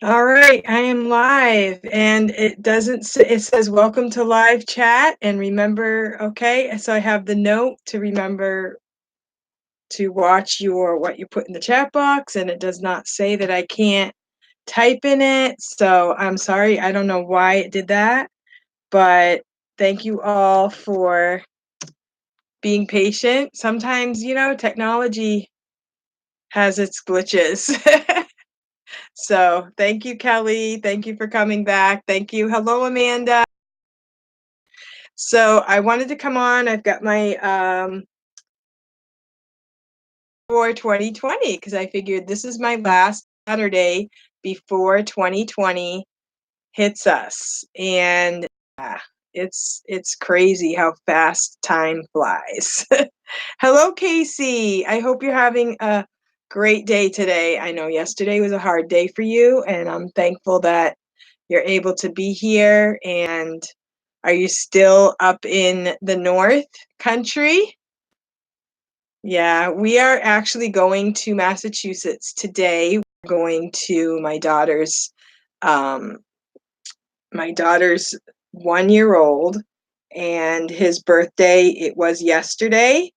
All right, I am live and it doesn't say, it says welcome to live chat and remember, okay, so I have the note to remember to watch what you put in the chat box, and it does not say that I can't type in it. So I'm sorry, I don't know why it did that, but thank you all for being patient. Sometimes, technology has its glitches. So thank you, Kelly. Thank you for coming back. Thank you. Hello, Amanda. So I wanted to come on. I've got my for 2020 because I figured this is my last Saturday before 2020 hits us. And it's crazy how fast time flies. Hello, Casey. I hope you're having a great day today. I know yesterday was a hard day for you, and I'm thankful that you're able to be here. And are you still up in the North Country? Yeah, we are actually going to Massachusetts today. We're going to um, my daughter's 1 year old, and his birthday, it was yesterday.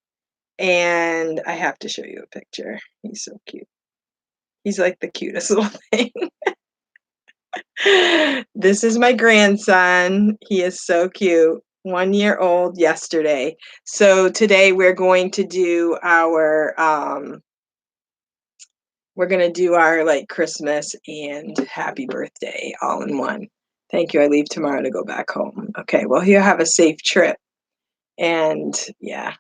And I have to show you a picture. He's so cute. He's like the cutest little thing. This is my grandson. He is so cute. 1 year old yesterday. So today we're gonna do our like Christmas and happy birthday all in one. Thank you. I leave tomorrow to go back home. Okay, well, you have a safe trip. And yeah.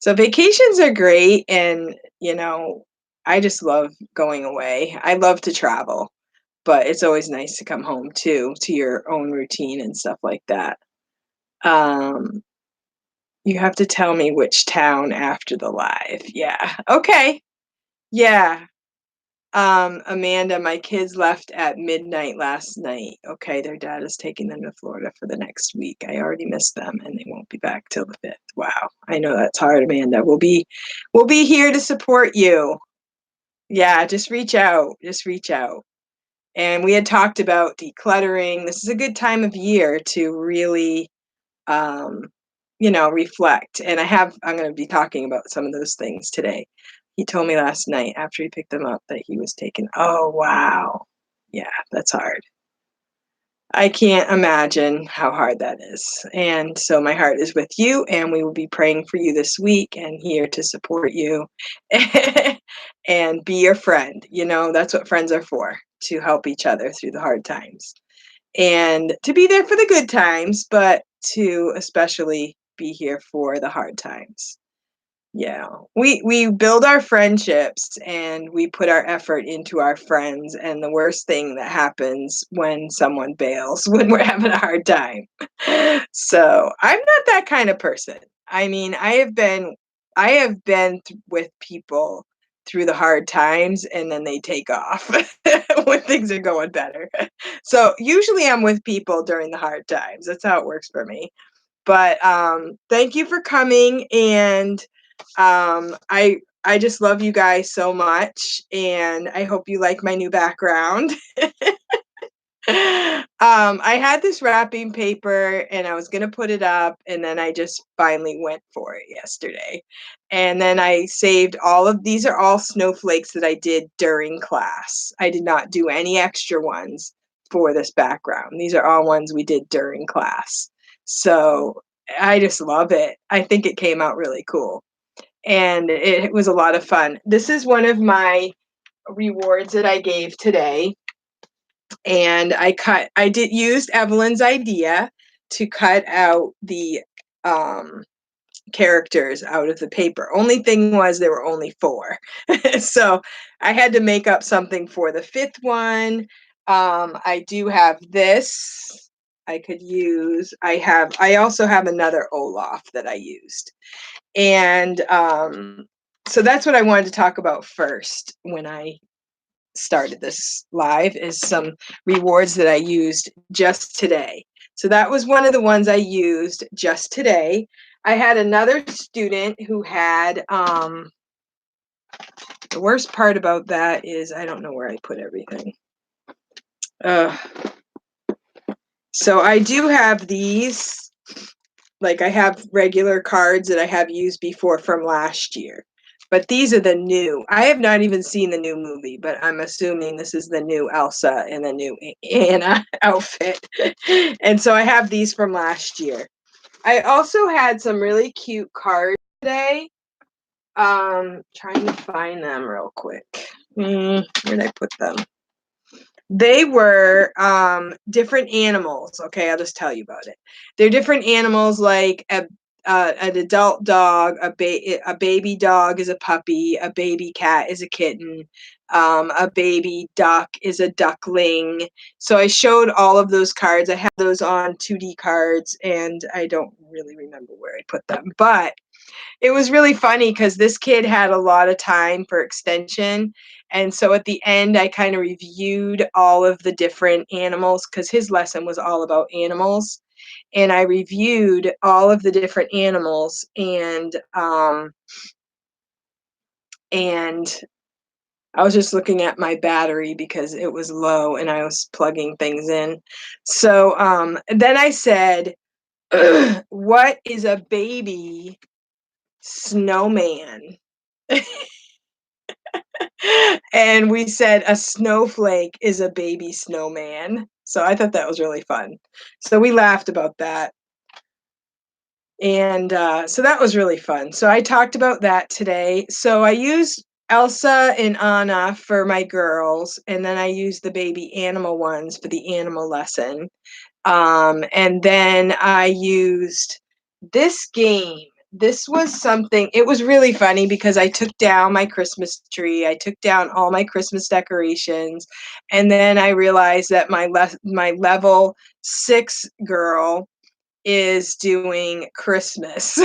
So vacations are great, and I just love going away. I love to travel, but it's always nice to come home too, to your own routine and stuff like that. Um, you have to tell me which town after the live. Yeah. Okay. Yeah. Amanda, my kids left at midnight last night. Okay, their dad is taking them to Florida for the next week. I already missed them and they won't be back till the 5th. Wow. I know that's hard, Amanda. We'll be here to support you. Yeah, just reach out. Just reach out. And we had talked about decluttering. This is a good time of year to really um, reflect. And I'm going to be talking about some of those things today. He told me last night after he picked them up that he was taken. Oh, wow. Yeah, that's hard. I can't imagine how hard that is. And so my heart is with you, and we will be praying for you this week and here to support you and be your friend. That's what friends are for, to help each other through the hard times and to be there for the good times, but to especially be here for the hard times. Yeah, we build our friendships and we put our effort into our friends, and the worst thing that happens when someone bails when we're having a hard time. So I'm not that kind of person. I mean, I have been with people through the hard times, and then they take off when things are going better. So usually I'm with people during the hard times. That's how it works for me. But thank you for coming, and I just love you guys so much, and I hope you like my new background. I had this wrapping paper and I was gonna put it up, and then I just finally went for it yesterday. And then I saved all of these are all snowflakes that I did during class. I did not do any extra ones for this background. These are all ones we did during class. So I just love it. I think it came out really cool. And it was a lot of fun. This is one of my rewards that I gave today, and I did used Evelyn's idea to cut out the characters out of the paper. Only thing was there were only 4. So I had to make up something for the 5th one. I do have this I could use. I also have another Olaf that I used. And so that's what I wanted to talk about first when I started this live, is some rewards that I used just today. So that was one of the ones I used just today. I had another student who had the worst part about that is I don't know where I put everything. So I do have these, like I have regular cards that I have used before from last year. But these are the new. I have not even seen the new movie, but I'm assuming this is the new Elsa and the new Anna outfit. And so I have these from last year. I also had some really cute cards today. Trying to find them real quick. Where did I put them? They were different animals. Okay, I'll just tell you about it. They're different animals, like an adult dog, a baby dog is a puppy, a baby cat is a kitten, a baby duck is a duckling. So I showed all of those cards. I have those on 2D cards, and I don't really remember where I put them, but it was really funny because this kid had a lot of time for extension. And so at the end, I kind of reviewed all of the different animals because his lesson was all about animals. And I reviewed all of the different animals, and I was just looking at my battery because it was low and I was plugging things in. So then I said, what is a baby snowman? And we said a snowflake is a baby snowman. So I thought that was really fun. So we laughed about that. And so that was really fun. So I talked about that today. So I used Elsa and Anna for my girls, and then I used the baby animal ones for the animal lesson. And then I used this game. This was something, it was really funny because I took down my Christmas tree. I took down all my Christmas decorations. And then I realized that my level 6 girl is doing Christmas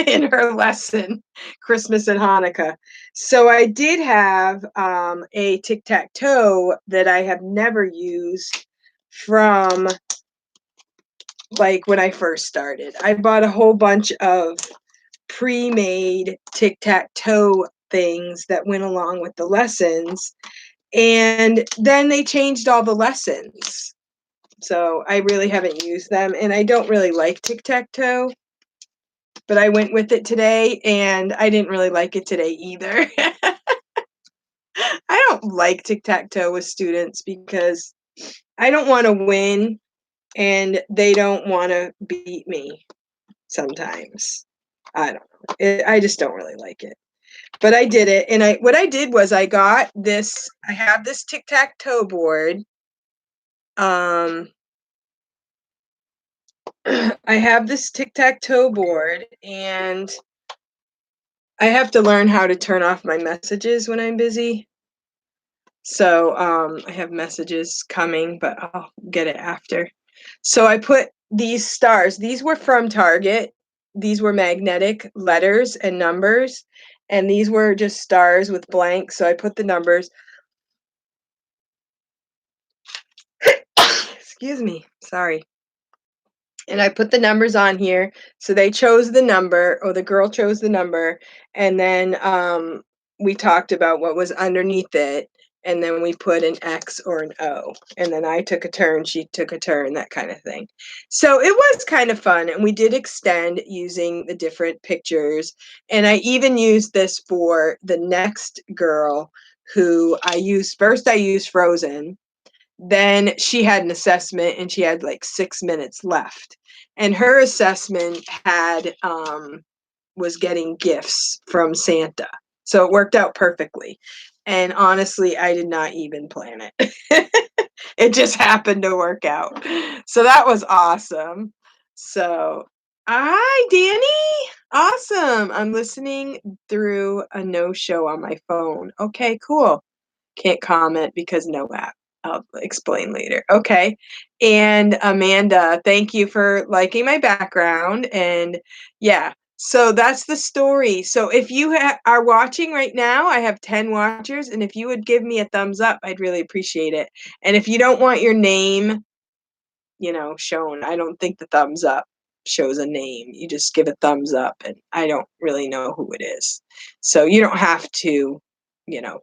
in her lesson, Christmas and Hanukkah. So I did have a tic-tac-toe that I have never used from like when I first started. I bought a whole bunch of pre-made tic-tac-toe things that went along with the lessons, and then they changed all the lessons. So I really haven't used them, and I don't really like tic-tac-toe, but I went with it today, and I didn't really like it today either. I don't like tic-tac-toe with students because I don't want to win and they don't want to beat me sometimes. I don't know. I just don't really like it. But I did it, and what I did was I got this. I have this tic-tac-toe board. I have this tic-tac-toe board, and I have to learn how to turn off my messages when I'm busy. So I have messages coming, but I'll get it after. So I put these stars. These were from Target. These were magnetic letters and numbers, and these were just stars with blanks. So I put the numbers. Excuse me. Sorry. And I put the numbers on here. So they chose the number, or the girl chose the number, and then we talked about what was underneath it, and then we put an X or an O. And then I took a turn, she took a turn, that kind of thing. So it was kind of fun, and we did extend using the different pictures. And I even used this for the next girl who I used Frozen. Then she had an assessment and she had like 6 minutes left. And her assessment had was getting gifts from Santa. So it worked out perfectly. And honestly, I did not even plan it. It just happened to work out. So that was awesome. So, hi, Danny. Awesome. I'm listening through a no show on my phone. Okay, cool. Can't comment because no app. I'll explain later. Okay. And Amanda, thank you for liking my background. And yeah, so that's the story. So if you are watching right now, I have 10 watchers. And if you would give me a thumbs up, I'd really appreciate it. And if you don't want your name, shown, I don't think the thumbs up shows a name. You just give a thumbs up, and I don't really know who it is. So you don't have to,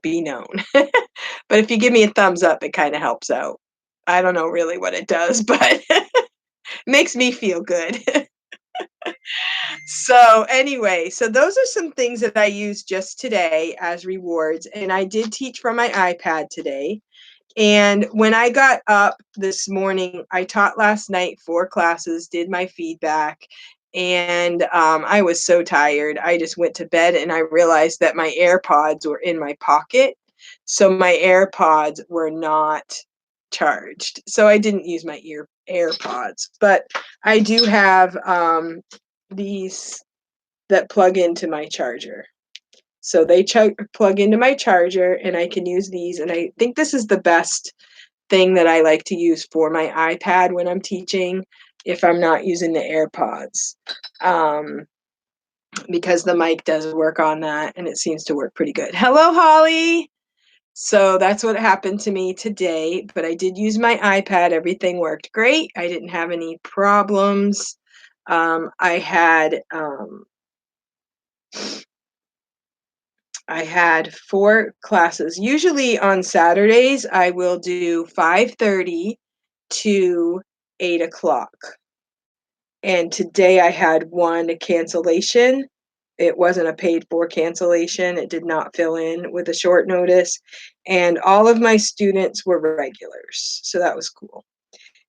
be known. But if you give me a thumbs up, it kind of helps out. I don't know really what it does, but makes me feel good. So anyway, so those are some things that I used just today as rewards, and I did teach from my iPad today. And when I got up this morning, I taught last night 4 classes, did my feedback, and I was so tired. I just went to bed and I realized that my AirPods were in my pocket. So my AirPods were not charged. So I didn't use my AirPods, but I do have these that plug into my charger. So they plug into my charger and I can use these. And I think this is the best thing that I like to use for my iPad when I'm teaching if I'm not using the AirPods. Because the mic does work on that and it seems to work pretty good. Hello, Holly. So that's what happened to me today, but I did use my iPad. Everything worked great. I didn't have any problems. I had 4 classes. Usually on Saturdays, I will do 5:30 to 8 o'clock. And today I had 1 cancellation. It wasn't a paid for cancellation. It did not fill in with a short notice. And all of my students were regulars. So that was cool.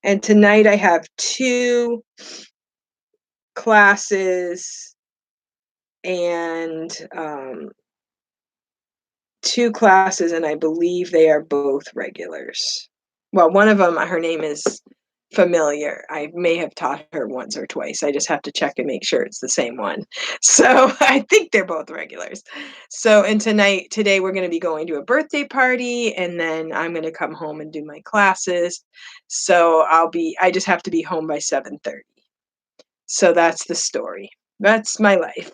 And tonight I have 2 classes and 2 classes, and I believe they are both regulars. Well, one of them, her name is familiar. I may have taught her once or twice. I just have to check and make sure it's the same one. So I think they're both regulars. So, and today we're going to be going to a birthday party, and then I'm going to come home and do my classes. So I just have to be home by 7:30. So that's the story. That's my life.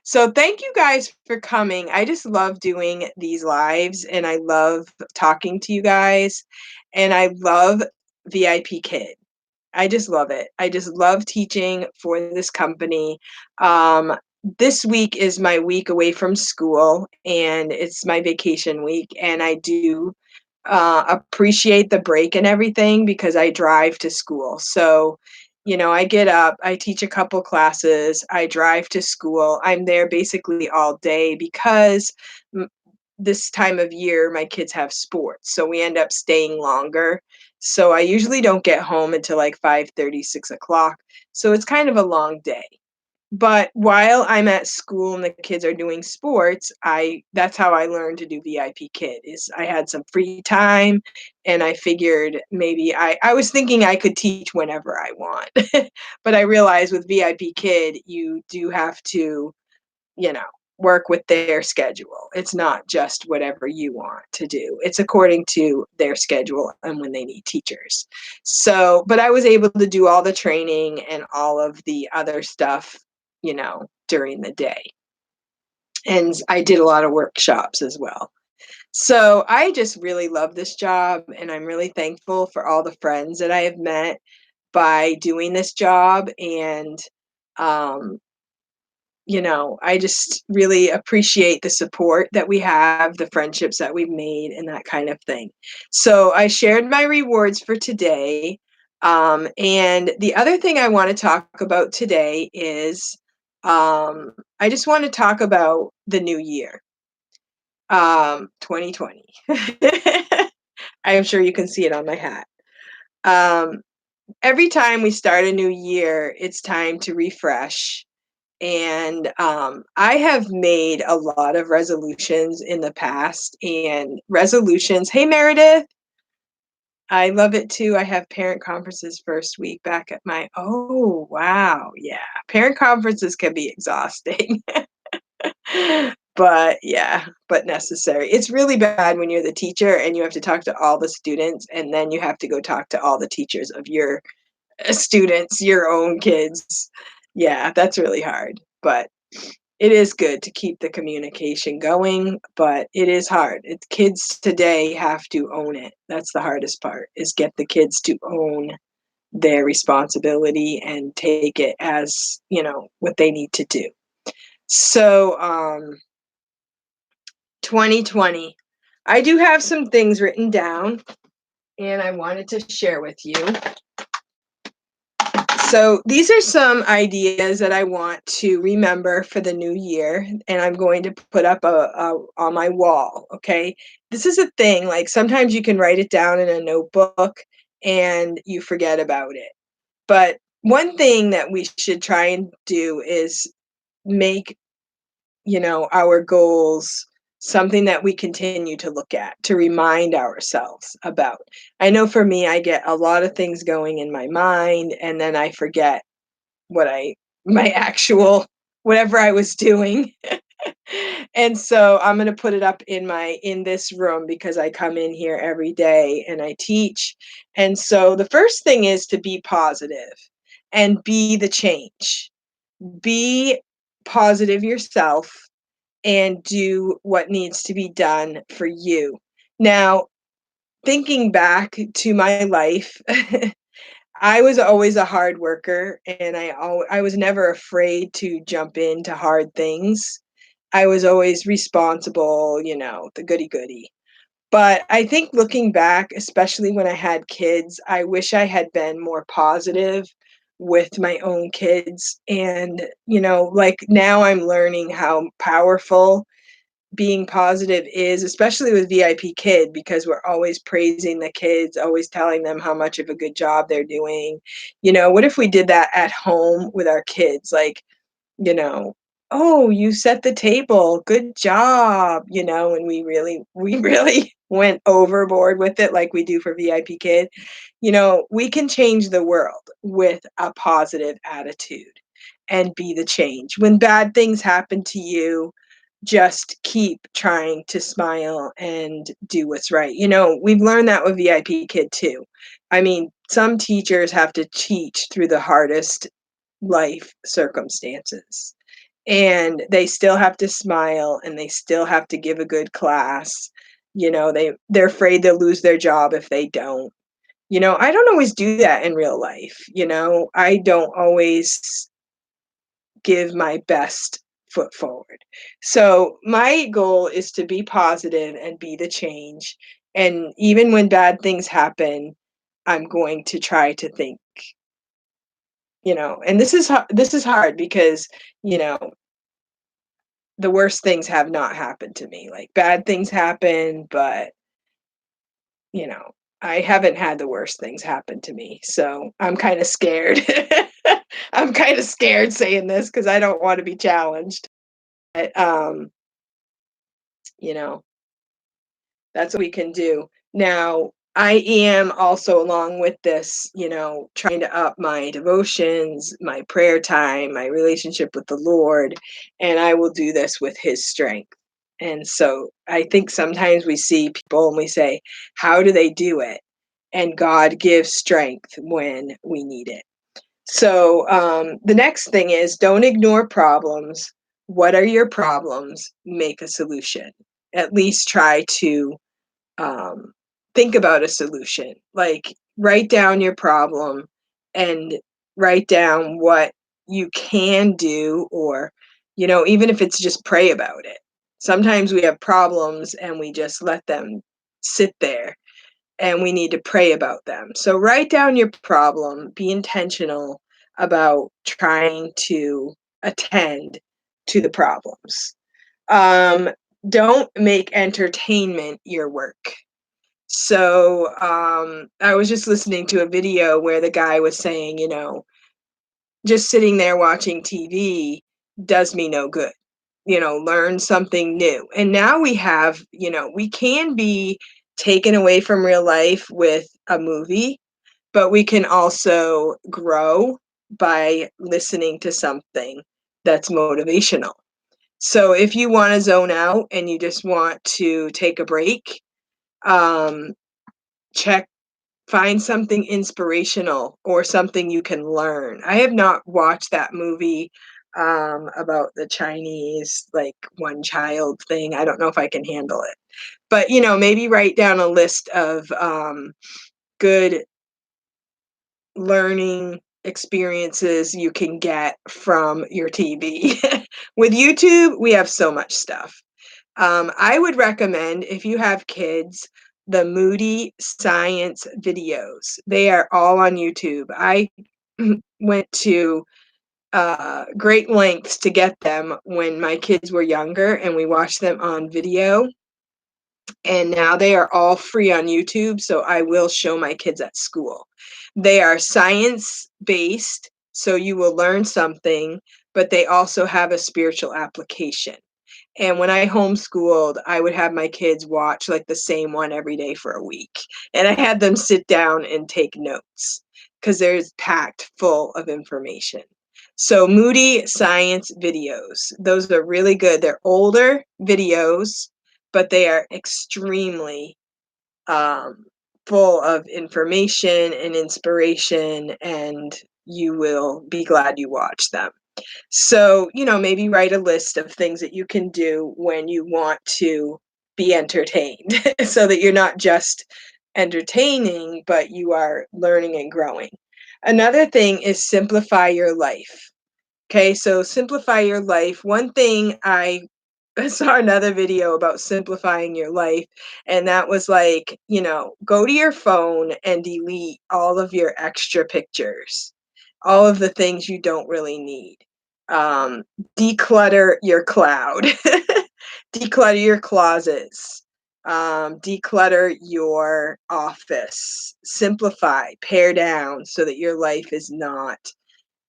So thank you guys for coming. I just love doing these lives and I love talking to you guys and I love VIP Kid. I just love it. I just love teaching for this company. This week is my week away from school and it's my vacation week and I do appreciate the break and everything because I drive to school. So, I get up, I teach a couple classes, I drive to school. I'm there basically all day because m- this time of year my kids have sports. So we end up staying longer. So I usually don't get home until like 5:30, 6 o'clock. So it's kind of a long day. But while I'm at school and the kids are doing sports, I that's how I learned to do VIP Kid is I had some free time and I figured maybe I was thinking I could teach whenever I want. But I realized with VIP Kid, you do have to, you know, work with their schedule. It's not just whatever you want to do. It's according to their schedule and when they need teachers. So, but I was able to do all the training and all of the other stuff, during the day. And I did a lot of workshops as well. So I just really love this job and I'm really thankful for all the friends that I have met by doing this job and um I just really appreciate the support that we have, the friendships that we've made, and that kind of thing. So I shared my rewards for today. And the other thing I want to talk about today is I just want to talk about the new year, 2020. I am sure you can see it on my hat. Um, every time we start a new year, it's time to refresh and I have made a lot of resolutions in the past and resolutions. Hey, Meredith. I love it too. I have parent conferences first week back at oh, wow. Yeah. Parent conferences can be exhausting, but yeah, but necessary. It's really bad when you're the teacher and you have to talk to all the students and then you have to go talk to all the teachers of your students, your own kids. Yeah, that's really hard. But it is good to keep the communication going, but it is hard. Kids today have to own it. That's the hardest part, is get the kids to own their responsibility and take it as, what they need to do. So, 2020, I do have some things written down. and I wanted to share with you. So these are some ideas that I want to remember for the new year, and I'm going to put up on my wall, okay? This is a thing, like sometimes you can write it down in a notebook and you forget about it. But one thing that we should try and do is make, our goals something that we continue to look at, to remind ourselves about. I know for me, I get a lot of things going in my mind, and then I forget what my actual whatever I was doing. And so I'm going to put it up in this room because I come in here every day and I teach. And so the first thing is to be positive and be the change. Be positive yourself and do what needs to be done for you. Now, thinking back to my life, I was always a hard worker, and I was never afraid to jump into hard things. I was always responsible, the goody goody. But I think looking back, especially when I had kids, I wish I had been more positive with my own kids. And, like now I'm learning how powerful being positive is, especially with VIPKID, because we're always praising the kids, always telling them how much of a good job they're doing. What if we did that at home with our kids? Like, you know, "Oh, you set the table, good job," and we really went overboard with it like we do for VIPKID. We can change the world with a positive attitude and be the change. When bad things happen to you, just keep trying to smile and do what's right. We've learned that with VIPKID too. I mean, some teachers have to teach through the hardest life circumstances, and they still have to smile and they still have to give a good class. They're afraid they'll lose their job if they don't. I don't always do that in real life. I don't always give my best foot forward. So my goal is to be positive and be the change. And even when bad things happen, I'm going to try to think, and this is hard because, you know, the worst things have not happened to me. Like bad things happen, but you know, I haven't had the worst things happen to me. So I'm kind of scared. I'm kind of scared saying this because I don't want to be challenged. But you know, that's what we can do. Now, I am also, along with this, trying to up my devotions, my prayer time, my relationship with the Lord, and I will do this with His strength. And so I think sometimes we see people and we say, how do they do it? And God gives strength when we need it. So the next thing is, don't ignore problems. What are your problems? Make a solution. At least try to um, think about a solution. Like write down your problem and write down what you can do, or, even if it's just pray about it. Sometimes we have problems and we just let them sit there and we need to pray about them. So write down your problem, be intentional about trying to attend to the problems. Um, don't make entertainment your work. So I was just listening to a video where the guy was saying, just sitting there watching TV does me no good. Learn something new. And now we have, we can be taken away from real life with a movie, but we can also grow by listening to something that's motivational. So if you want to zone out and you just want to take a break, um, check find something inspirational or something you can learn. I have not watched that movie about the Chinese, like one child thing. I don't know if I can handle it. But, maybe write down a list of good learning experiences you can get from your TV. With YouTube, we have so much stuff. I would recommend, if you have kids, the Moody Science videos. They are all on YouTube. I went to great lengths to get them when my kids were younger, and we watched them on video. And now they are all free on YouTube, so I will show my kids at school. They are science-based, so you will learn something, but they also have a spiritual application. And when I homeschooled, I would have my kids watch like the same one every day for a week. And I had them sit down and take notes because they're packed full of information. So Moody Science videos, those are really good. They're older videos, but they are extremely full of information and inspiration, and you will be glad you watched them. So, maybe write a list of things that you can do when you want to be entertained so that you're not just entertaining, but you are learning and growing. Another thing is simplify your life. Okay, so simplify your life. One thing I saw another video about simplifying your life, and that was like, go to your phone and delete all of your extra pictures, all of the things you don't really need. Um, Declutter your cloud, declutter your closets, declutter your office, simplify, pare down so that your life is not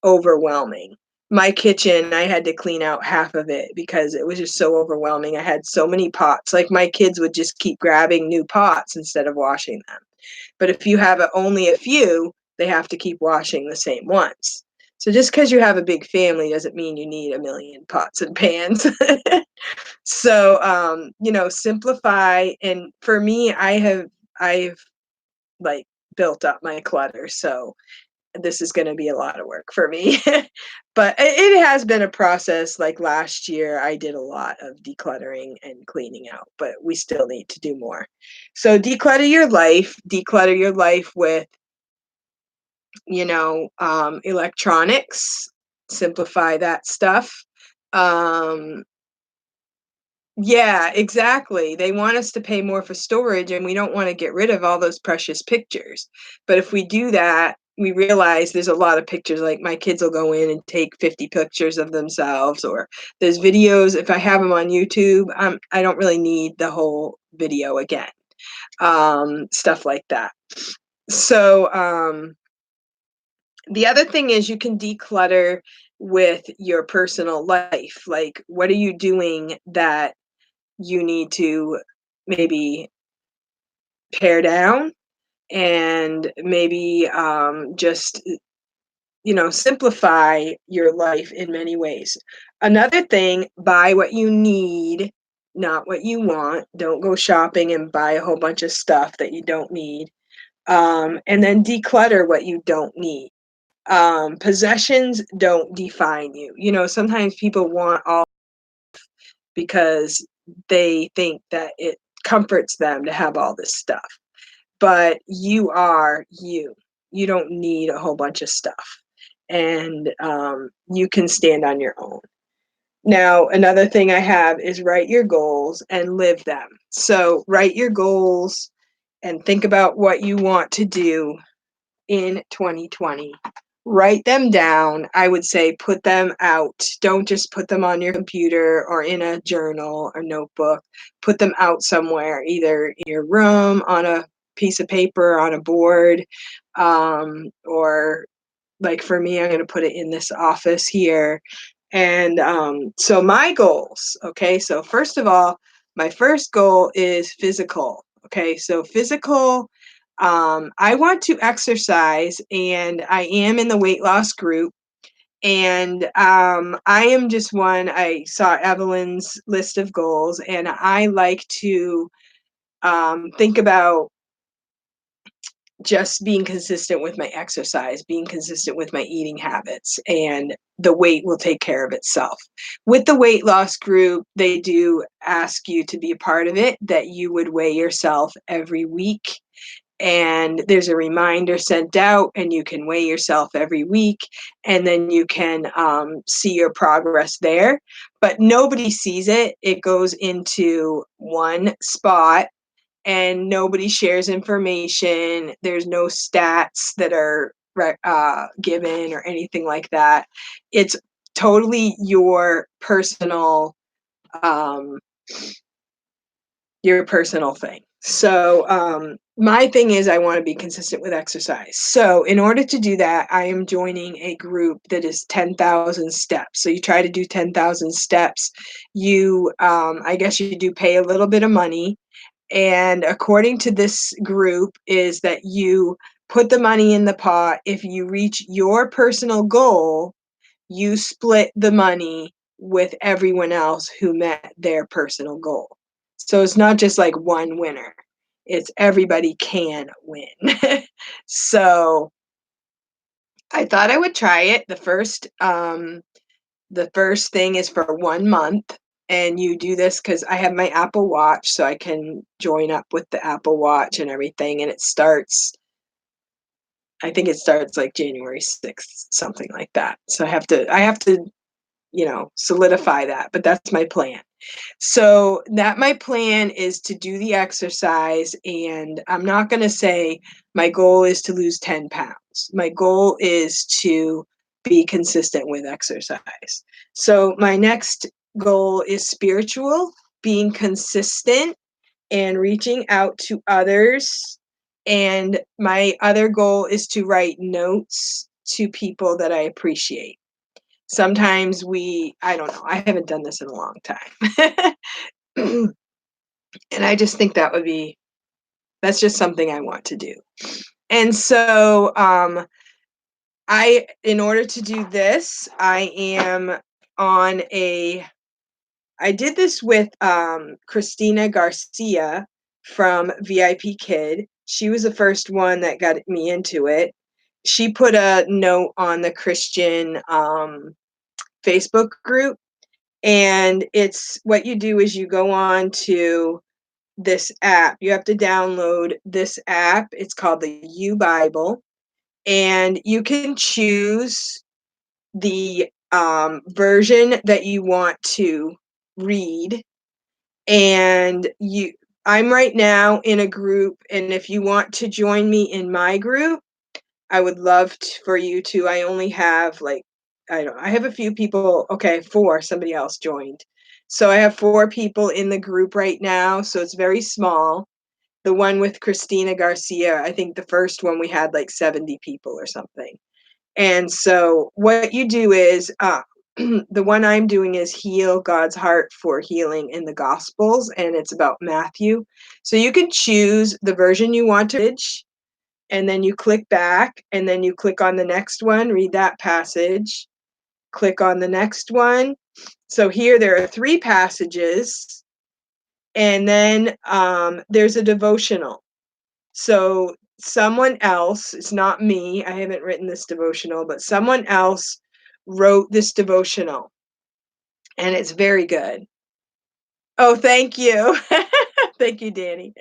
overwhelming. My kitchen, I had to clean out half of it because it was just so overwhelming. I had so many pots. Like my kids would just keep grabbing new pots instead of washing them. But if you have only a few, they have to keep washing the same ones. So just because you have a big family doesn't mean you need a million pots and pans. So simplify. And for me, I've like built up my clutter. So this is going to be a lot of work for me. But it has been a process. Like last year, I did a lot of decluttering and cleaning out, but we still need to do more. So declutter your life with, electronics, simplify that stuff. Um, yeah, exactly. They want us to pay more for storage, and we don't want to get rid of all those precious pictures. But if we do that, we realize there's a lot of pictures. Like my kids will go in and take 50 pictures of themselves, or there's videos. If I have them on YouTube, I don't really need the whole video again. Stuff like that. So the other thing is you can declutter with your personal life. Like, what are you doing that you need to maybe pare down, and maybe just simplify your life in many ways. Another thing, buy what you need, not what you want. Don't go shopping and buy a whole bunch of stuff that you don't need. And then declutter what you don't need. Possessions don't define you. Sometimes people want all because they think that it comforts them to have all this stuff. But you are you. You don't need a whole bunch of stuff. And you can stand on your own. Now, another thing I have is write your goals and live them. So write your goals and think about what you want to do in 2020. Write them down. I would say put them out. Don't just put them on your computer or in a journal or notebook. Put them out somewhere, either in your room, on a piece of paper, on a board, or like for me, I'm going to put it in this office here. And so my goals, okay, so first of all, my first goal is physical. Okay, so physical, I want to exercise, and I am in the weight loss group. And I am just one. I saw Evelyn's list of goals, and I like to think about just being consistent with my exercise, being consistent with my eating habits, and the weight will take care of itself. With the weight loss group, they do ask you to be a part of it, that you would weigh yourself every week. And there's a reminder sent out, and you can weigh yourself every week, and then you can see your progress there. But nobody sees it. It goes into one spot, and nobody shares information. There's no stats that are given or anything like that. It's totally um, your personal thing. So my thing is I want to be consistent with exercise. So in order to do that, I am joining a group that is 10,000 steps. So you try to do 10,000 steps. I guess you do pay a little bit of money. And according to this group is that you put the money in the pot. If you reach your personal goal, you split the money with everyone else who met their personal goal. So it's not just like one winner. It's everybody can win. So I thought I would try it. The first thing is for 1 month, and you do this because I have my Apple Watch, so I can join up with the Apple Watch and everything. And I think it starts like January 6th, something like that. So I have to, solidify that, but that's my plan. So that my plan is to do the exercise, and I'm not going to say my goal is to lose 10 pounds. My goal is to be consistent with exercise. So my next goal is spiritual, being consistent and reaching out to others. And my other goal is to write notes to people that I appreciate. Sometimes I don't know, I haven't done this in a long time. And I just think that's just something I want to do. And so in order to do this, I did this with Christina Garcia from VIPKID. She was the first one that got me into it. She put a note on the Christian Facebook group, and it's what you do is you go on to this app. You have to download this app. It's called the U Bible, and you can choose the version that you want to read. And I'm right now in a group, and if you want to join me in my group, I would love for you to. I only have I have a few people. Okay, 4. Somebody else joined. So I have 4 people in the group right now. So it's very small. The one with Christina Garcia, I think the first one we had like 70 people or something. And so what you do is, the one I'm doing is Heal God's Heart for Healing in the Gospels, and it's about Matthew. So you can choose the version you want to read, and then you click back, and then you click on the next one, read that passage, click on the next one. So here there are 3 passages, and then there's a devotional. So someone else, it's not me, I haven't written this devotional, but someone else wrote this devotional, and it's very good. Oh, thank you. Thank you, Danny.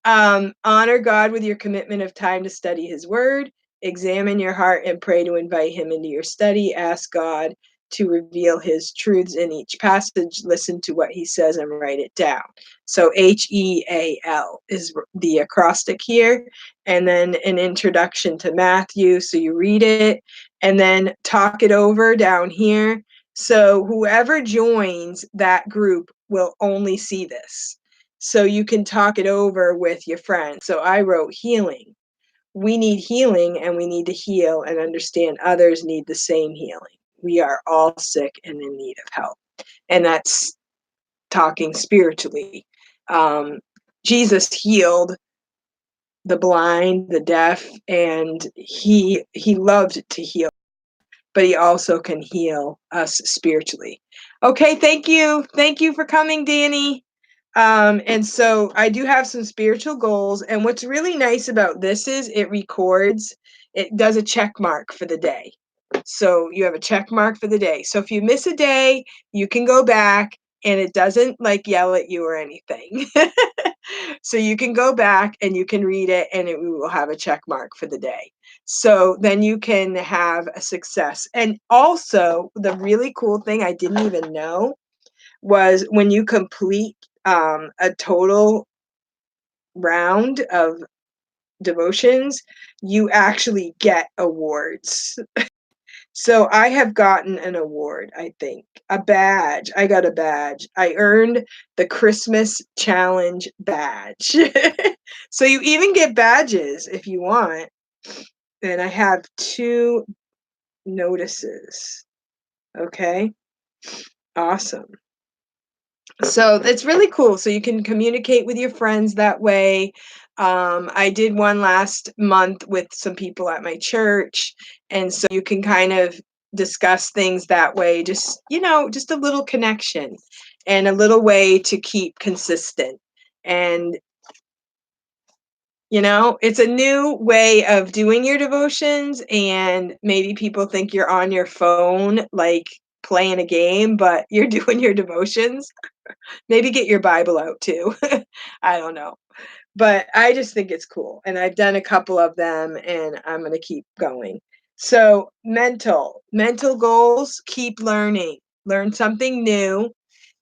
Honor God with your commitment of time to study his word. Examine your heart and pray to invite him into your study. Ask God to reveal his truths in each passage. Listen to what he says and write it down. So HEAL is the acrostic here. And then an introduction to Matthew. So you read it and then talk it over down here. So whoever joins that group will only see this. So you can talk it over with your friends. So I wrote healing. We need healing, and we need to heal and understand others need the same healing. We are all sick and in need of help. And that's talking spiritually. Jesus healed the blind, the deaf, and he loved to heal, but he also can heal us spiritually. Okay, thank you. Thank you for coming, Danny. And so I do have some spiritual goals. And what's really nice about this is it records, it does a check mark for the day. So you have a check mark for the day. So if you miss a day, you can go back and it doesn't like yell at you or anything. So you can go back and you can read it, and it will have a check mark for the day. So then you can have a success. And also the really cool thing I didn't even know was when you complete a total round of devotions, you actually get awards. So I have gotten an award, I think. A badge. I got a badge. I earned the Christmas challenge badge. So you even get badges if you want. And I have 2 notices. Okay? Awesome. So it's really cool. So you can communicate with your friends that way. I did one last month with some people at my church, and so you can kind of discuss things that way. Just, just a little connection and a little way to keep consistent. And, it's a new way of doing your devotions, and maybe people think you're on your phone, like playing a game, but you're doing your devotions. Maybe get your Bible out too. I don't know. But I just think it's cool. And I've done a couple of them and I'm going to keep going. So, mental goals, keep learning, learn something new.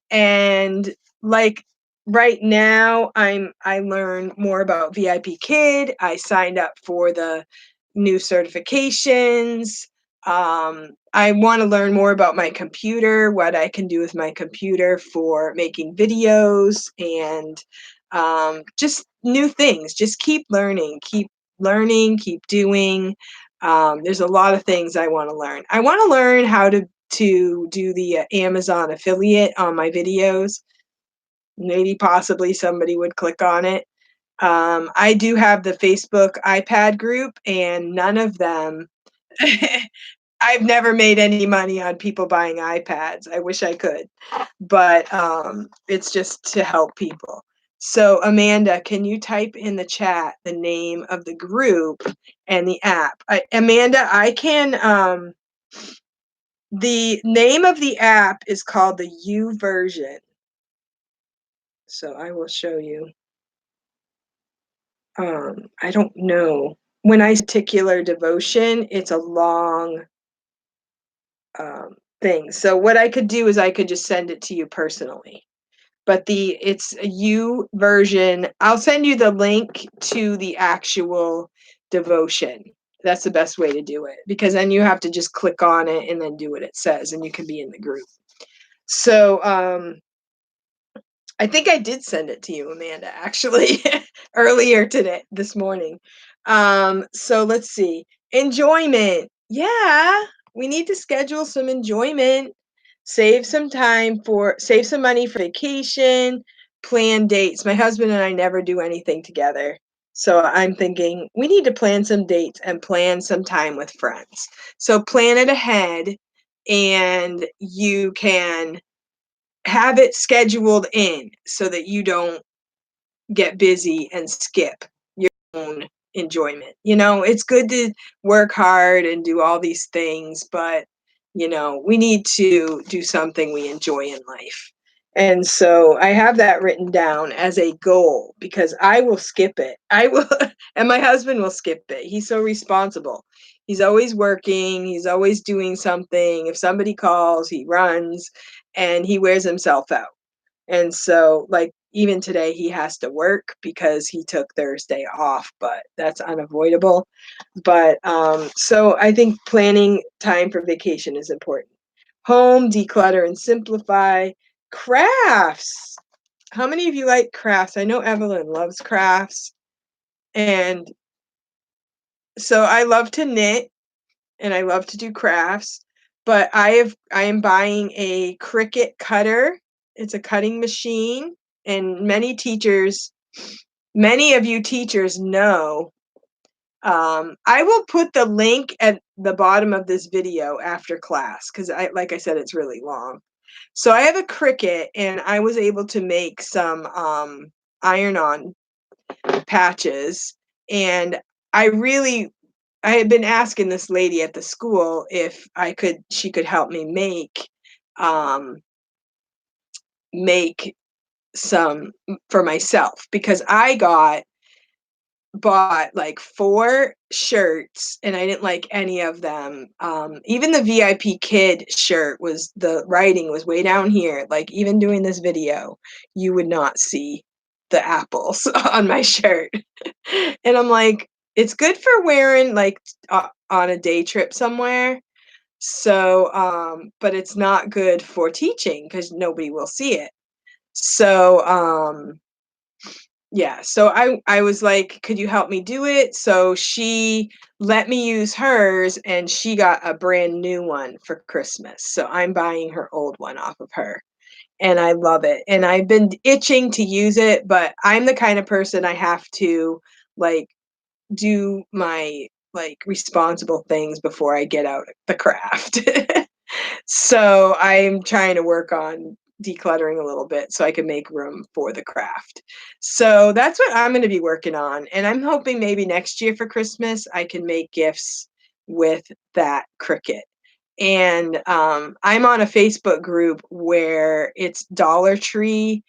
And like right now, I learn more about VIPKID. I signed up for the new certifications. I want to learn more about my computer, what I can do with my computer for making videos and just new things. Just keep learning, keep doing. There's a lot of things I want to learn. I want to learn how to do the Amazon affiliate on my videos. Maybe possibly somebody would click on it. I do have the Facebook iPad group, and none of them. I've never made any money on people buying iPads. I wish I could, but it's just to help people. So, Amanda, can you type in the chat the name of the group and the app? Amanda, I can. The name of the app is called the U version. So I will show you. I don't know. When I particular devotion, it's a long thing. So what I could do is I could just send it to you personally. But it's a U version. I'll send you the link to the actual devotion. That's the best way to do it, because then you have to just click on it and then do what it says and you can be in the group. So I think I did send it to you, Amanda, actually, earlier this morning. So let's see. Enjoyment. Yeah, we need to schedule some enjoyment. Save some money for vacation, plan dates. My husband and I never do anything together. So I'm thinking we need to plan some dates and plan some time with friends. So plan it ahead and you can have it scheduled in so that you don't get busy and skip your own enjoyment. It's good to work hard and do all these things, but we need to do something we enjoy in life. And so I have that written down as a goal because I will skip it. I will, and my husband will skip it. He's so responsible. He's always working, he's always doing something. If somebody calls, he runs and he wears himself out. And so, like, even today, he has to work because he took Thursday off, but that's unavoidable. But so I think planning time for vacation is important. Home, declutter and simplify. Crafts. How many of you like crafts? I know Evelyn loves crafts. And so I love to knit and I love to do crafts, but I am buying a Cricut cutter. It's a cutting machine, and many of you teachers know. I will put the link at the bottom of this video after class because like I said, it's really long. So I have a Cricut, and I was able to make some iron-on patches, and I had been asking this lady at the school if she could help me make some for myself because bought like 4 shirts and I didn't like any of them. Even the VIPKID shirt the writing was way down here. Like even doing this video, you would not see the apples on my shirt. And I'm like, it's good for wearing like on a day trip somewhere. So, but it's not good for teaching because nobody will see it. So, yeah, so I was like, "Could you help me do it?" So she let me use hers, and she got a brand new one for Christmas. So I'm buying her old one off of her, and I love it. And I've been itching to use it, but I'm the kind of person I have to like do my like responsible things before I get out the craft. So I'm trying to work on decluttering a little bit so I can make room for the craft. So that's what I'm going to be working on. And I'm hoping maybe next year for Christmas, I can make gifts with that Cricut. And I'm on a Facebook group where it's Dollar Tree.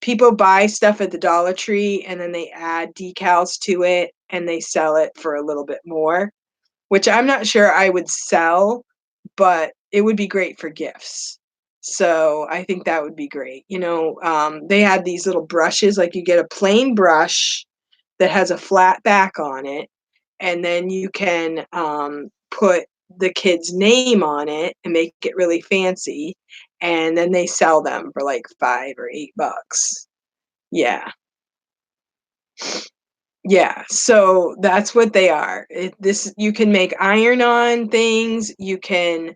People buy stuff at the Dollar Tree and then they add decals to it and they sell it for a little bit more, which I'm not sure I would sell, but it would be great for gifts. So I think that would be great. They had these little brushes, like you get a plain brush that has a flat back on it, and then you can put the kid's name on it and make it really fancy, and then they sell them for like 5 or 8 bucks. Yeah. Yeah, so that's what they are. This you can make iron-on things, you can,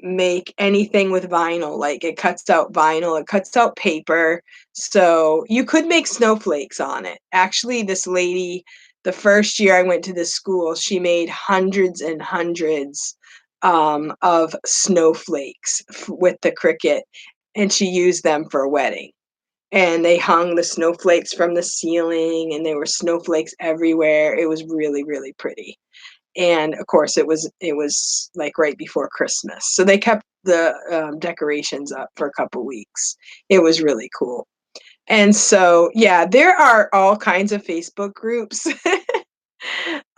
make anything with vinyl, like, it cuts out vinyl, it cuts out paper, so you could make snowflakes on it. Actually, this lady, the first year I went to this school, she made hundreds and hundreds, of snowflakes with the Cricut, and she used them for a wedding, and they hung the snowflakes from the ceiling, and there were snowflakes everywhere. It was really, really pretty. And of course, it was like right before Christmas, so they kept the decorations up for a couple weeks. It was really cool. And so, yeah, there are all kinds of Facebook groups.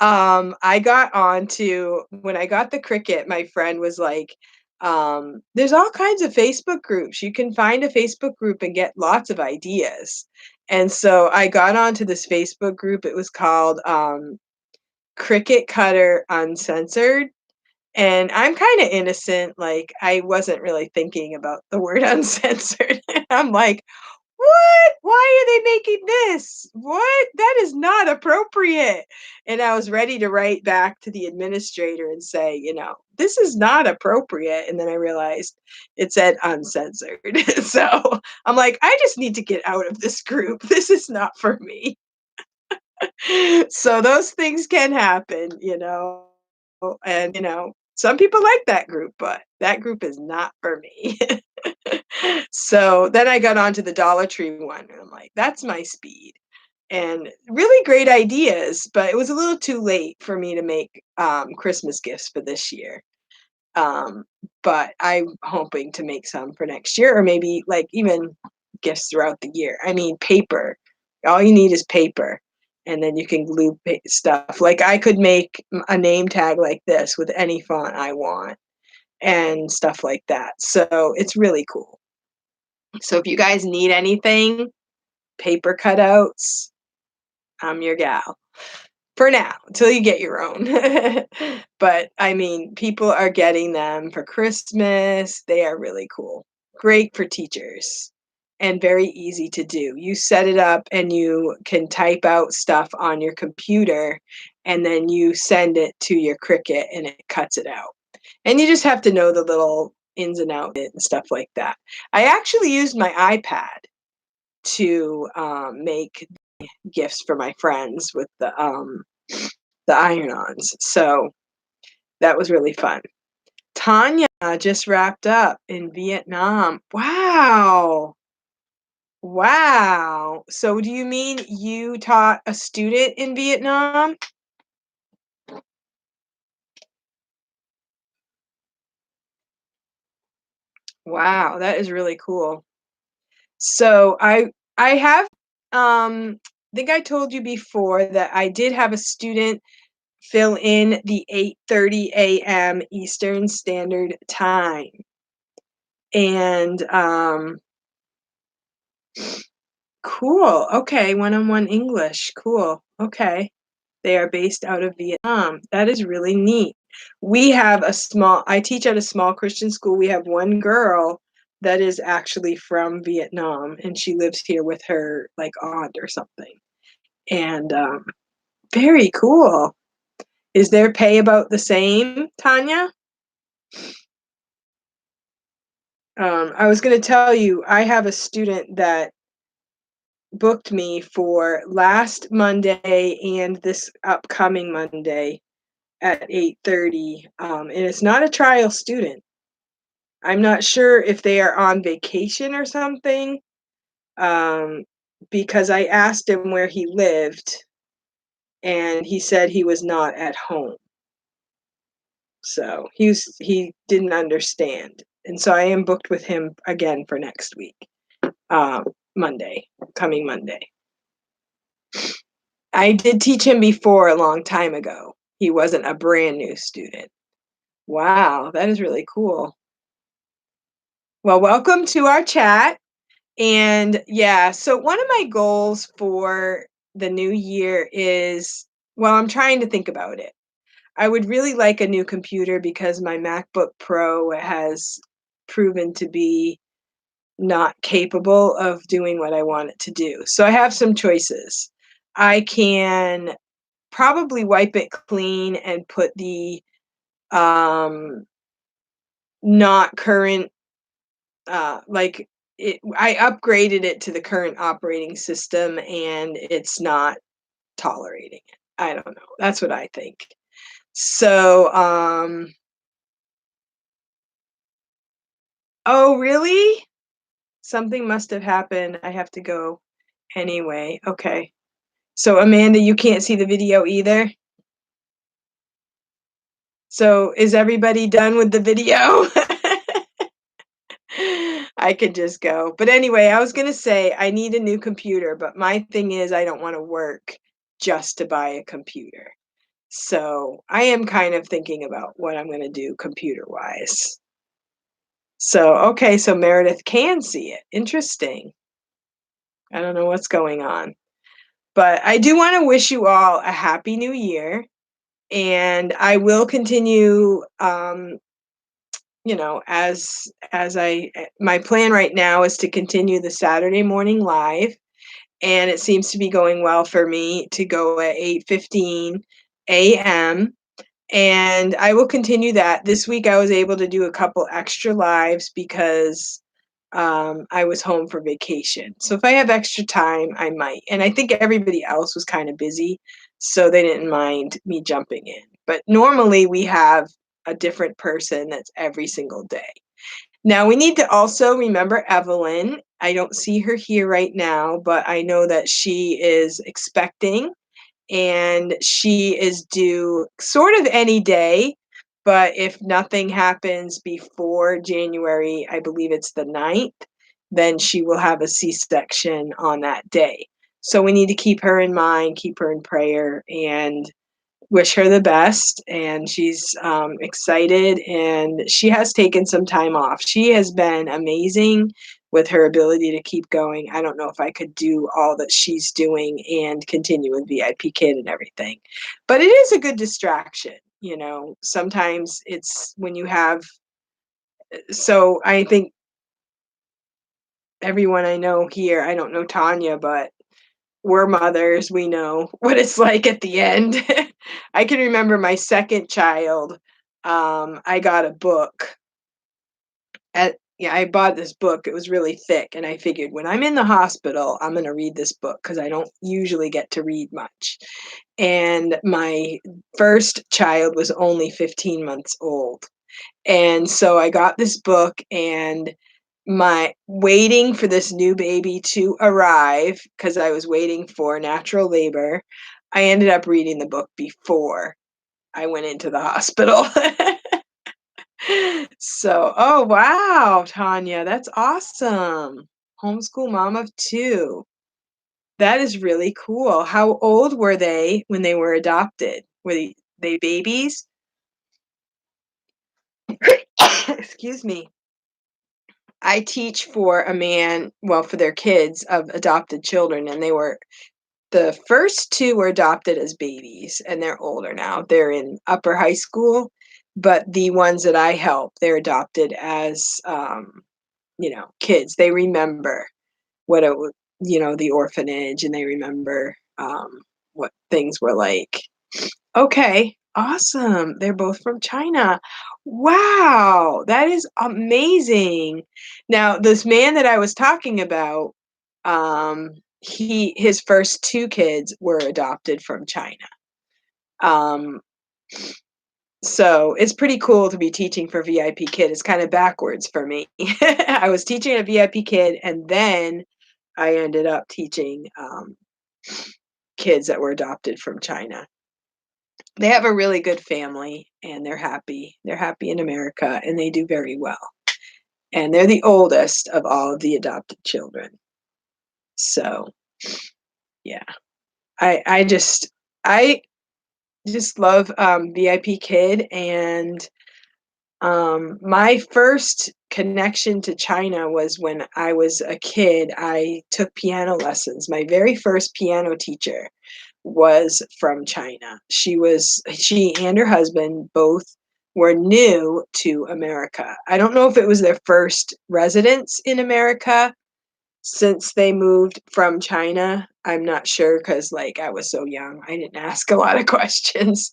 I got onto when I got the Cricut, my friend was like, "There's all kinds of Facebook groups. You can find a Facebook group and get lots of ideas." And so I got onto this Facebook group. It was called Cricut Cutter Uncensored. And I'm kind of innocent. Like, I wasn't really thinking about the word uncensored. I'm like, what? Why are they making this? What? That is not appropriate. And I was ready to write back to the administrator and say, this is not appropriate. And then I realized it said uncensored. So I'm like, I just need to get out of this group. This is not for me. So those things can happen. And, some people like that group, but that group is not for me. So then I got onto the Dollar Tree one, and I'm like, "That's my speed." And really great ideas, but it was a little too late for me to make, Christmas gifts for this year. Um, but I'm hoping to make some for next year or maybe, like, even gifts throughout the year. I mean, paper. All you need is paper, and then you can glue stuff. Like, I could make a name tag like this with any font I want and stuff like that. So it's really cool. So if you guys need anything, paper cutouts, I'm your gal. For now, until you get your own. But, I mean, people are getting them for Christmas. They are really cool. Great for teachers and very easy to do. You set it up and you can type out stuff on your computer, and then you send it to your Cricut and it cuts it out. And you just have to know the little ins and outs and stuff like that. I actually used my iPad to, make gifts for my friends with the iron-ons, so that was really fun. Tanya just wrapped up in Vietnam. Wow! Wow! So do you mean you taught a student in Vietnam? Wow, that is really cool. So I have, I think I told you before that I did have a student fill in the 8:30 AM Eastern Standard Time. And, Cool. Okay, one-on-one English. Cool. Okay. They are based out of Vietnam. That is really neat. I teach at a small Christian school. We have one girl that is actually from Vietnam, and she lives here with her, like, aunt or something. And, very cool. Is their pay about the same, Tanya? I was gonna tell you, I have a student that booked me for last Monday and this upcoming Monday at 8:30, and it's not a trial student. I'm not sure if they are on vacation or something, um, because I asked him where he lived, and he said he was not at home. So he didn't understand, and so I am booked with him again for next week, um, Monday, coming Monday. I did teach him before a long time ago. He wasn't a brand new student. Wow, that is really cool. Well, welcome to our chat. And yeah, so one of my goals for the new year is, well, I'm trying to think about it. I would really like a new computer because my MacBook Pro has proven to be not capable of doing what I want it to do. So I have some choices. I can probably wipe it clean and put the not current like I upgraded it to the current operating system and it's not tolerating it. I don't know. That's what I think. So, oh, really? Something must have happened. I have to go anyway. Okay. So, Amanda, you can't see the video either. So, is everybody done with the video? I could just go. But anyway, I was gonna say I need a new computer, but my thing is I don't wanna work just to buy a computer. So, I am kind of thinking about what I'm gonna do computer-wise. So, okay, so Meredith can see it. Interesting. I don't know what's going on. But I do wanna wish you all a happy new year, and I will continue, my plan right now is to continue the Saturday morning live, and it seems to be going well for me to go at 8:15 AM, and I will continue that. This week, I was able to do a couple extra lives because, I was home for vacation. So if I have extra time, I might, and I think everybody else was kinda busy, so they didn't mind me jumping in. But normally, we have a different person that's every single day. Now we need to also remember Evelyn. I don't see her here right now, but I know that she is expecting and she is due sort of any day. But if nothing happens before January, I believe it's the 9th, then she will have a C-section on that day. So we need to keep her in mind, keep her in prayer, and wish her the best, and she's excited, and she has taken some time off. She has been amazing with her ability to keep going. I don't know if I could do all that she's doing and continue with VIPKID and everything, but it is a good distraction. Sometimes it's when you have, so I think everyone I know here, I don't know Tanya, but we're mothers, we know what it's like at the end. I can remember my second child, I got a book I bought this book, it was really thick, and I figured when I'm in the hospital, I'm gonna read this book because I don't usually get to read much. And my first child was only 15 months old. And so I got this book and my waiting for this new baby to arrive because I was waiting for natural labor, I ended up reading the book before I went into the hospital. So, oh wow, Tanya, that's awesome. Homeschool mom of 2. That is really cool. How old were they when they were adopted? Were they babies? Excuse me. I teach for a man, well, for their kids of adopted children, and the first 2 were adopted as babies, and they're older now. They're in upper high school, but the ones that I help, they're adopted as, kids. They remember what it wa the orphanage, and they remember, what things were like. Okay, awesome. They're both from China. Wow, that is amazing. Now, this man that I was talking about, his first 2 kids were adopted from China. Um, so it's pretty cool to be teaching for VIPKID. It's kinda backwards for me. I was teaching at VIPKID, and then I ended up teaching, kids that were adopted from China. They have a really good family, and they're happy. They're happy in America, and they do very well. And they're the oldest of all of the adopted children. So, yeah. I just love, VIPKID, and, my first connection to China was when I was a kid. I took piano lessons. My very first piano teacher was from China. She and her husband both were new to America. I don't know if it was their first residence in America since they moved from China. I'm not sure because, like, I was so young. I didn't ask a lot of questions.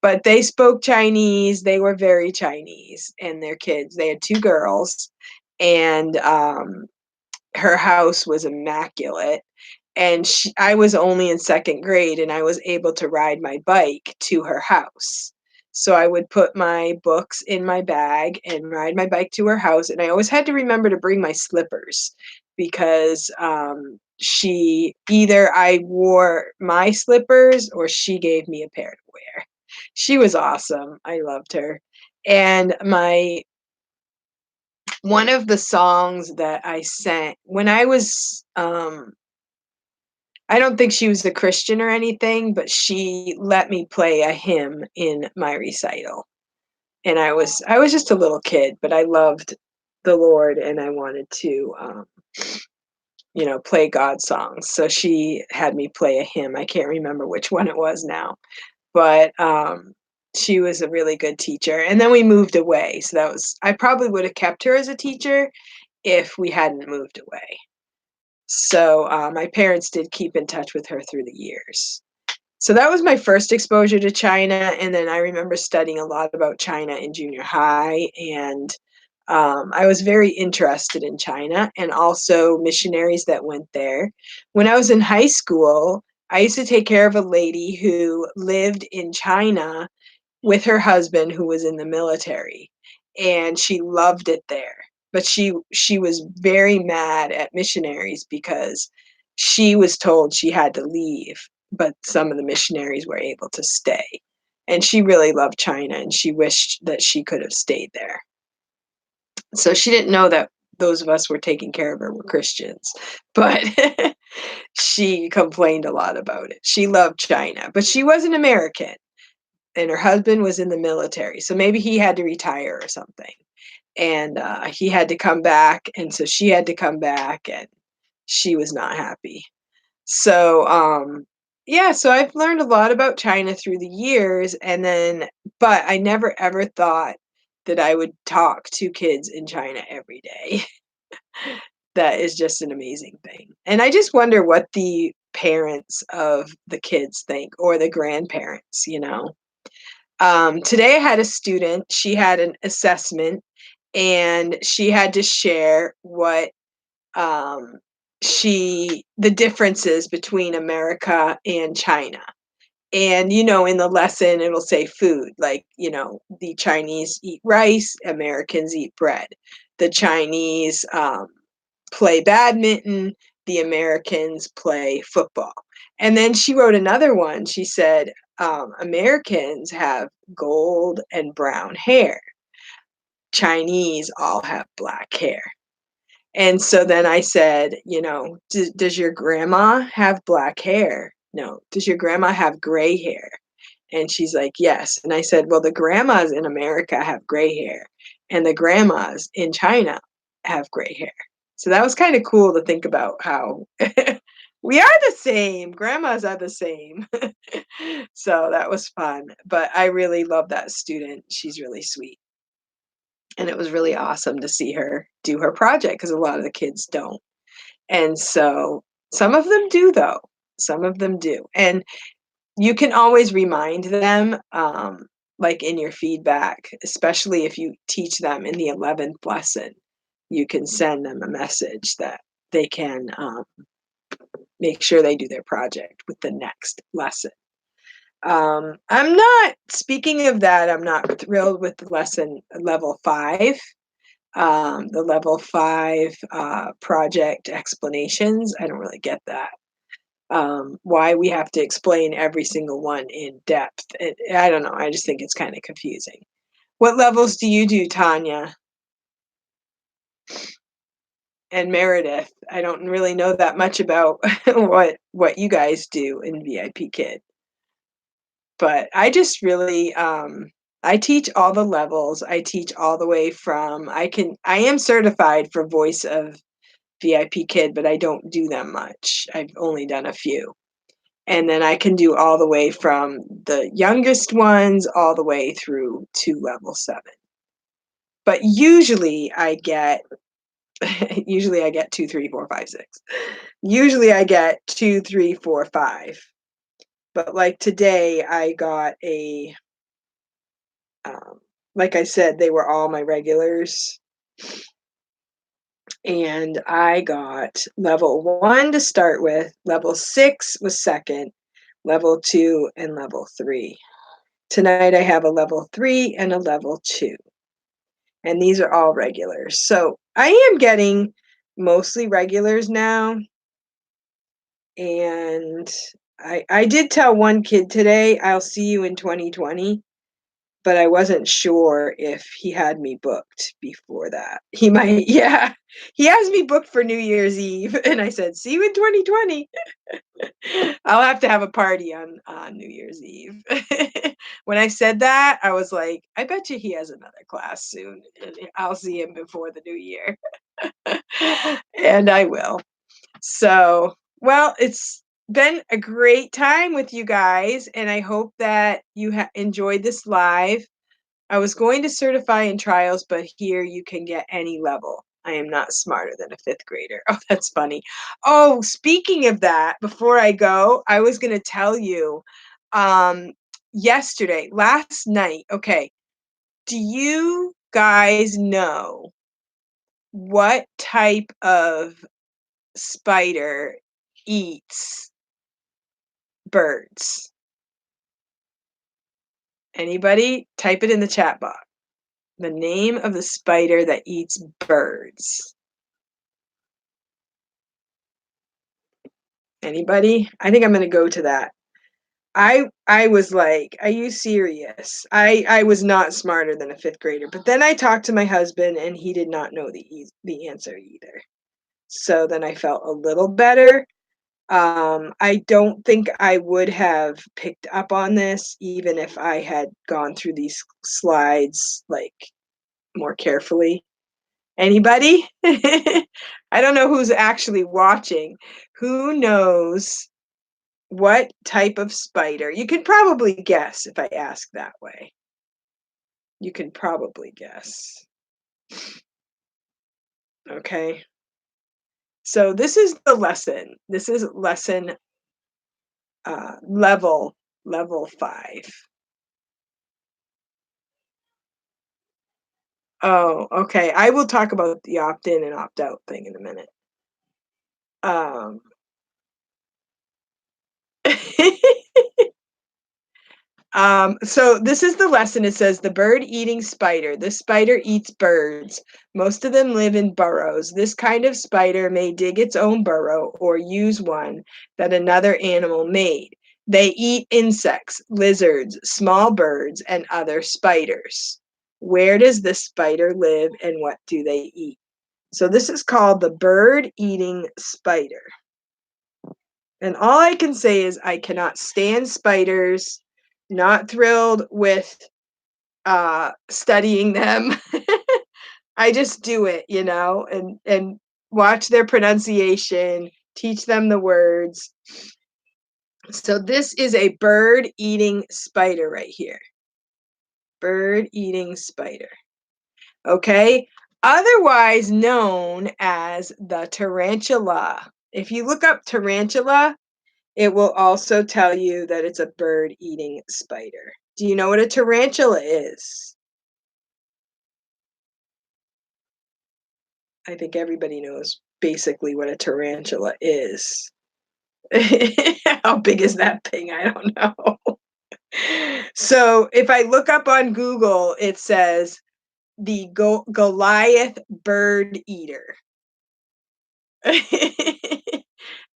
But they spoke Chinese. They were very Chinese, and their kids, they had 2 girls, and, her house was immaculate, and I was only in 2nd grade, and I was able to ride my bike to her house. So I would put my books in my bag and ride my bike to her house, and I always had to remember to bring my slippers because, she either I wore my slippers or she gave me a pair to wear. She was awesome. I loved her. And my one of the songs that I sang when I was, I don't think she was a Christian or anything, but she let me play a hymn in my recital. And I was just a little kid, but I loved the Lord and I wanted to, play God songs. So she had me play a hymn. I can't remember which one it was now, but, she was a really good teacher. And then we moved away. So I probably would have kept her as a teacher if we hadn't moved away. So, my parents did keep in touch with her through the years. So that was my first exposure to China, and then I remember studying a lot about China in junior high, and, I was very interested in China and also missionaries that went there. When I was in high school, I used to take care of a lady who lived in China with her husband who was in the military, and she loved it there. But she was very mad at missionaries because she was told she had to leave, but some of the missionaries were able to stay. And she really loved China, and she wished that she could have stayed there. So she didn't know that those of us were taking care of her were Christians, but she complained a lot about it. She loved China, but she was an American and her husband was in the military, so maybe he had to retire or something, and, he had to come back, and so she had to come back, and she was not happy. So, yeah, so I've learned a lot about China through the years, and then but I never ever thought that I would talk to kids in China every day. That is just an amazing thing, and I just wonder what the parents of the kids think or the grandparents, you know? Today I had a student, she had an assessment and she had to share what um, the differences between America and China. And, in the lesson, it'll say food, like, the Chinese eat rice, Americans eat bread. The Chinese play badminton, the Americans play football. And then she wrote another one. She said, Americans have gold and brown hair. Chinese all have black hair. And so then I said, does your grandma have black hair? No. Does your grandma have gray hair? And she's like, yes. And I said, well, the grandmas in America have gray hair, and the grandmas in China have gray hair. So that was kind of cool to think about how we are the same. Grandmas are the same. So that was fun. But I really love that student. She's really sweet. And it was really awesome to see her do her project because a lot of the kids don't. And so some of them do, though. Some of them do. And you can always remind them, like in your feedback, especially if you teach them in the 11th lesson, you can send them a message that they can make sure they do their project with the next lesson. I'm not, speaking of that, I'm not thrilled with the lesson level 5. The level 5 project explanations. I don't really get that. Why we have to explain every single one in depth. I don't know. I just think it's kind of confusing. What levels do you do, Tanya and Meredith? I don't really know that much about what you guys do in VIP Kid, but I just really I teach all the levels. I teach all the way from I am certified for voice of VIP Kid, but I don't do them much. I've only done a few. And then I can do all the way from the youngest ones all the way through to level 7. But usually I get 2, 3, 4, 5, 6. Usually I get 2, 3, 4, 5. But like today I got a like I said, they were all my regulars. And I got level 1 to start with, level 6 was second, level 2, and level 3. Tonight I have a level 3 and a level 2. And these are all regulars. So I am getting mostly regulars now. And I did tell one kid today, I'll see you in 2020. But I wasn't sure if he had me booked before that. He might, yeah. He has me booked for New Year's Eve, and I said, "See you in 2020." I'll have to have a party on New Year's Eve. When I said that, I was like, "I bet you he has another class soon, and I'll see him before the new year." And I will. So, well, it's been a great time with you guys, and I hope that you enjoyed this live. I was going to certify in trials, but here you can get any level. I am not smarter than a 5th grader. Oh, that's funny. Oh, speaking of that, before I go, I was going to tell you last night, okay, do you guys know what type of spider eats birds? Anybody? Type it in the chat box. The name of the spider that eats birds. Anybody? I think I'm gonna go to that. I was like, "Are you serious?" I was not smarter than a 5th grader, but then I talked to my husband and he did not know the answer either. So then I felt a little better. I don't think I would have picked up on this even if I had gone through these slides like more carefully. Anybody? I don't know who's actually watching. Who knows what type of spider? You can probably guess if I ask that way. You can probably guess. Okay. So this is the lesson. This is lesson level 5. Oh, okay. I will talk about the opt-in and opt-out thing in a minute. So this is the lesson. It says the bird-eating spider. This spider eats birds. Most of them live in burrows. This kind of spider may dig its own burrow or use one that another animal made. They eat insects, lizards, small birds, and other spiders. Where does this spider live and what do they eat? So this is called the bird-eating spider. And all I can say is I cannot stand spiders, not thrilled with studying them. I just do it, you know, and watch their pronunciation, teach them the words. So this is a bird-eating spider right here. Bird-eating spider. Okay? Otherwise known as the tarantula. If you look up tarantula, it will also tell you that it's a bird-eating spider. Do you know what a tarantula is? I think everybody knows basically what a tarantula is. How big is that thing? I don't know. So if I look up on Google, it says the Goliath bird eater.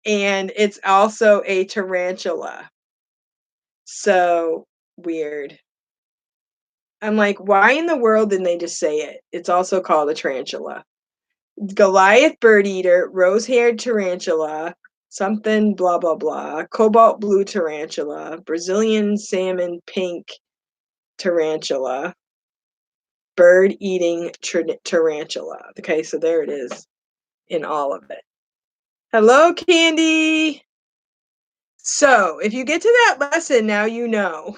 And it's also a tarantula. So weird. I'm like, why in the world didn't they just say it? It's also called a tarantula. Goliath bird eater, rose haired tarantula, something blah blah blah, cobalt blue tarantula, Brazilian salmon pink tarantula, bird eating tarantula. Okay, so there it is in all of it. Hello, Candy. So if you get to that lesson, now you know.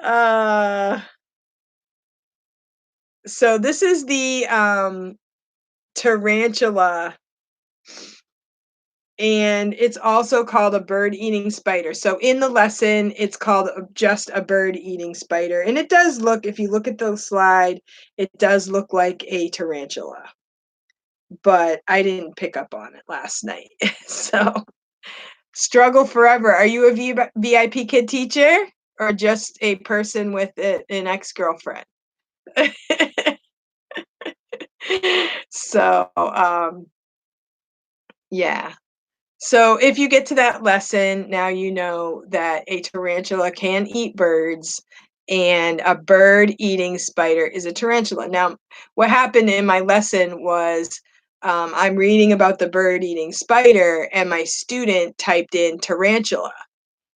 uh, so this is the tarantula, and it's also called a bird-eating spider. So in the lesson, it's called just a bird-eating spider. And it does look, if you look at the slide, it does look like a tarantula. But I didn't pick up on it last night. So struggle forever. Are you a VIP kid teacher or just a person with an ex-girlfriend? So, yeah. So if you get to that lesson, now you know that a tarantula can eat birds and a bird-eating spider is a tarantula. Now, what happened in my lesson was I'm reading about the bird-eating spider and my student typed in tarantula.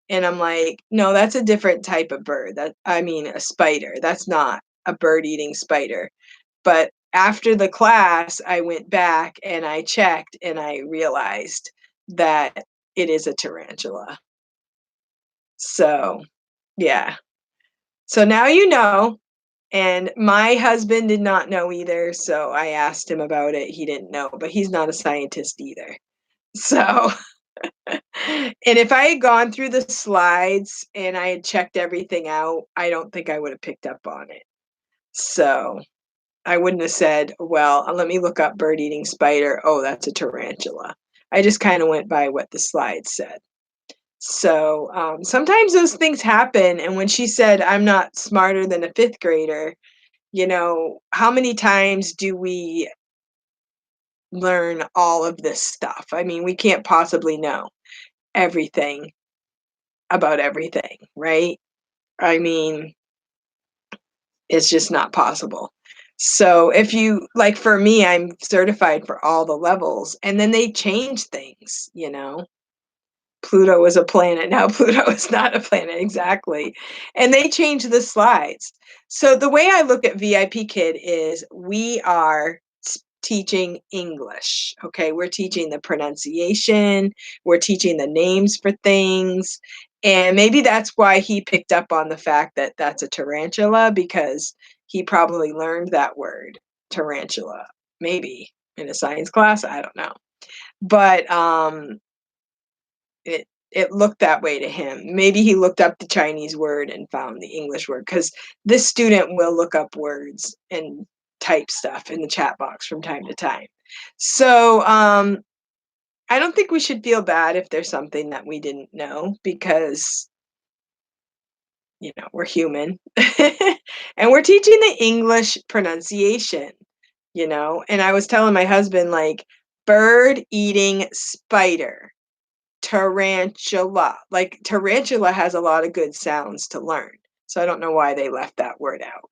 And I'm like, no, that's a different type of bird. I mean, a spider. That's not a bird-eating spider. But after the class, I went back and I checked and I realized that it is a tarantula. So, yeah. So now you know. And my husband did not know either. So I asked him about it. He didn't know, but he's not a scientist either. So, and if I had gone through the slides and I had checked everything out, I don't think I would have picked up on it. So I wouldn't have said, well, let me look up bird eating spider. Oh, that's a tarantula. I just kind of went by what the slide said. So sometimes those things happen. And when she said, I'm not smarter than a fifth grader, you know, how many times do we learn all of this stuff? I mean, we can't possibly know everything about everything, right? I mean, it's just not possible. So if you like for me, I'm certified for all the levels and then they change things, you know. Pluto is a planet. Now Pluto is not a planet exactly. And they change the slides. So the way I look at VIP Kid is we are teaching English. Okay, we're teaching the pronunciation, we're teaching the names for things. And maybe that's why he picked up on the fact that that's a tarantula because he probably learned that word, tarantula, maybe in a science class, I don't know. But it looked that way to him. Maybe he looked up the Chinese word and found the English word because this student will look up words and type stuff in the chat box from time to time. So I don't think we should feel bad if there's something that we didn't know because you know we're human and we're teaching the English pronunciation, you know. And I was telling my husband like bird eating spider, tarantula. Like tarantula has a lot of good sounds to learn. So I don't know why they left that word out.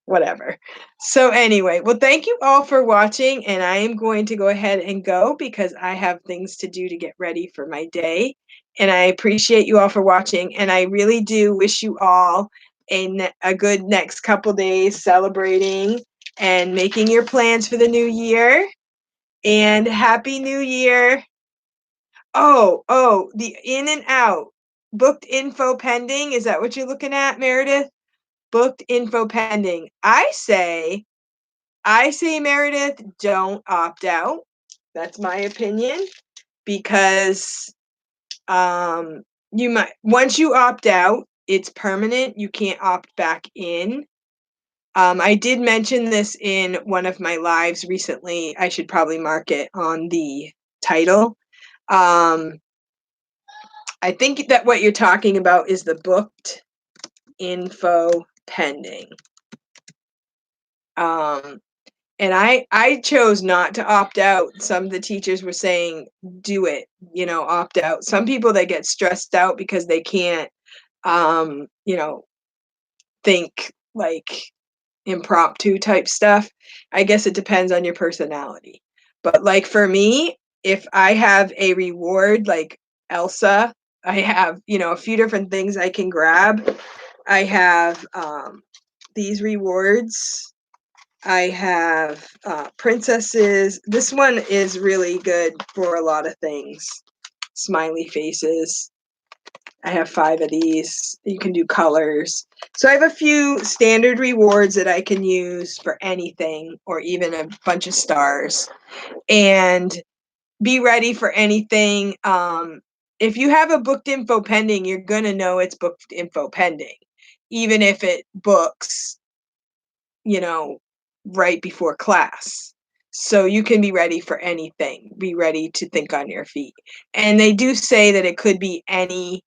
Whatever. So anyway, well, thank you all for watching, and I am going to go ahead and go because I have things to do to get ready for my day. And I appreciate you all for watching, and I really do wish you all a good next couple days celebrating and making your plans for the new year. And Happy New Year. Oh, the in and out. Booked info pending. Is that what you're looking at, Meredith? Booked info pending. I say, Meredith, don't opt out. That's my opinion, because you might, once you opt out, it's permanent. You can't opt back in. I did mention this in one of my lives recently. I should probably mark it on the title. Um, I think that what you're talking about is the booked info pending. And I chose not to opt out. Some of the teachers were saying, do it, opt out. Some people, they get stressed out because they can't, think like impromptu type stuff. I guess it depends on your personality. But like for me, if I have a reward like Elsa, I have, a few different things I can grab. I have these rewards. I have princesses. This one is really good for a lot of things. Smiley faces. I have 5 of these. You can do colors. So I have a few standard rewards that I can use for anything, or even a bunch of stars. And be ready for anything. If you have a booked info pending, you're going to know it's booked info pending, even if it books, right before class. So you can be ready for anything. Be ready to think on your feet. And they do say that it could be any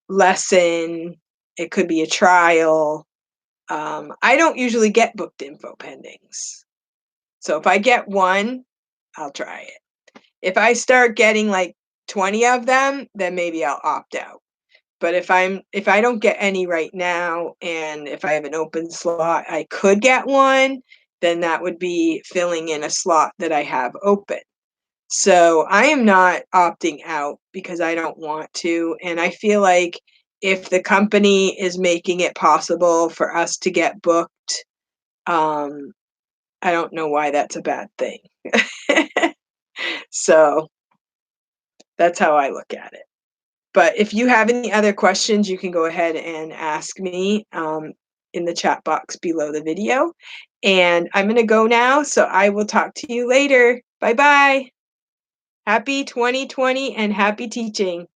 lesson, it could be a trial. I don't usually get booked info pendings. So if I get one, I'll try it. If I start getting like 20 of them, then maybe I'll opt out. But if I don't get any right now, and if I have an open slot, I could get one, then that would be filling in a slot that I have open. So I am not opting out because I don't want to. And I feel like if the company is making it possible for us to get booked, I don't know why that's a bad thing. So that's how I look at it. But if you have any other questions, you can go ahead and ask me in the chat box below the video. And I'm going to go now, so I will talk to you later. Bye-bye. Happy 2020 and happy teaching.